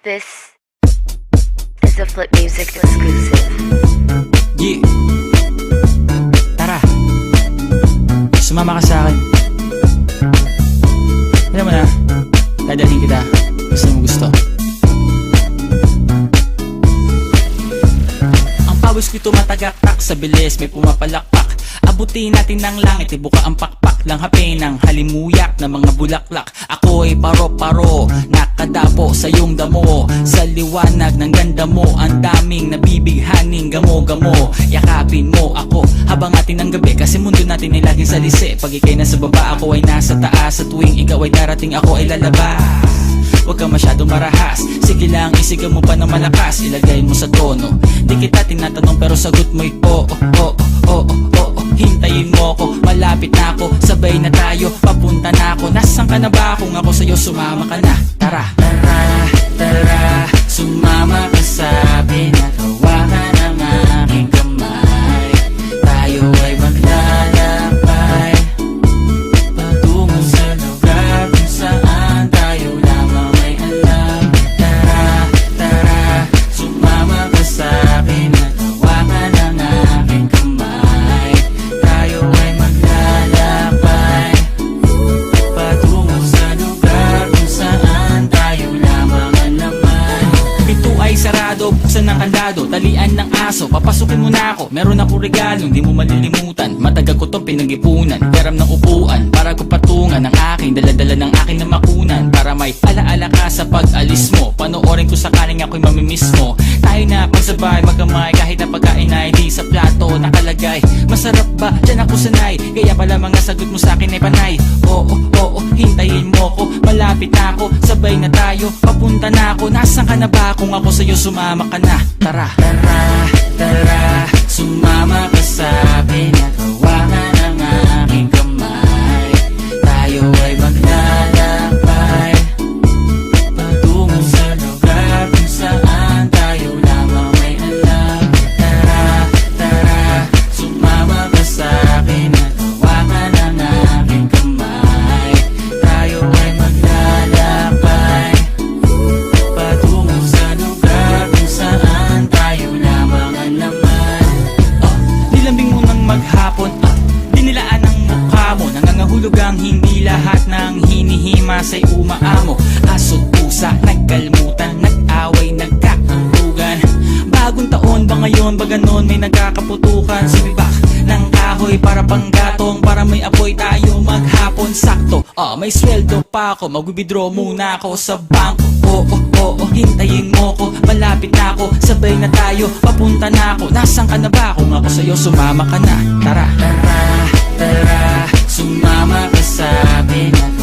This is a Flip Music exclusive. Yeah. Tara, sumama ka sa akin. Alam mo na, dadalhin kita. Gusto mo gusto. Ang pawis ko'y tumatagaktak sa bilis, may pumapalakpak. Abutin natin ng langit, ibuka ang pakpak lang hapin ng halimuyak na mga bulaklak. Ako'y paro-paro, nakadapo sa iyong damo. Sa liwanag ng ganda mo, ang daming nabibighaning gamo-gamo. Yakapin mo ako habang atin ang gabi, kasi mundo natin ay laging salisi. Pag ikay nasa baba, ako ay nasa taas. Sa tuwing ikaw ay darating, ako ay lalabas. Huwag ka masyadong marahas, sige lang isigaw mo pa ng malakas. Ilagay mo sa tono, di kita tinatanong pero sagot mo'y oo, oo, oo, oo. Hintayin mo ako, malapit na ako, sabay na tayo, papunta na ako. Nasaan ka na ba? Kung ako sa'yo, sumama ka na. Tara, tara, tara, sumama ka sa akin at hawakan ang aking kamay. Tayo ay maglalakbay patungo sa lugar kung saan tayo lamang may alam. Tara, tara, sumama ka sa akin at hawakan ang aking kamay. Tayo ay maglalakbay patungo sa lugar kung saan tayo lamang ang laman. Pinto ay sarado, buksan ng kandado, talian ng aso, papasukin mo na ako. Meron ako regalong di mo malilimutan. Matagal ko tong pinag-ipunan, peram ng upuan para ko patungan ang aking daladala ng aking namakunan. Para may alaala ka sa pag-alis mo, panoorin ko sakaling ako'y mamimiss mo. Tayo na pagsabay magkamay, kahit na pagkain ay di sa plato nakalagay. Masarap ba? Diyan ako sanay, kaya pala mga sagot mo sa akin ay panay. Oo, oo, hintayin mo ko, malapit na ako, sabay na tayo, papunta na ako. Nasaan ka na ba? Kung ako sa'yo, sumama ka na. Tara, tara, tara, sumama ka sa akin at hawakan ang aking kamay. Tayo ay maglalakbay patungo sa lugar kung saan tayo lamang may alam. Tara, tara, sumama ka sa akin at hawakan ang aking kamay. Tayo ay maglalakbay patungo sa lugar kung saan tayo lamang ang laman. Nilambing mo ng maghapon, dinilaan ang mukha mo. Nangangahulog ang hindi lahat ng hinihima sa'y umaamo. Aso't pusa, nagkalmutan, nag-away, nagkakarugan. Bagong taon ba ngayon, ba ganon may nagkakaputukan? Sumibak ng kahoy para panggatong, para may apoy tayo maghapon. Sakto, may sweldo pa ako, mag-withdraw muna ako sa bangko. Oo, oo, hintayin mo ko, malapit na ako, sabay na tayo, papunta na ako. Nasaan ka na ba? Kung ako sa'yo, sumama ka na. Tara, tara, tara, sumama ka sa akin at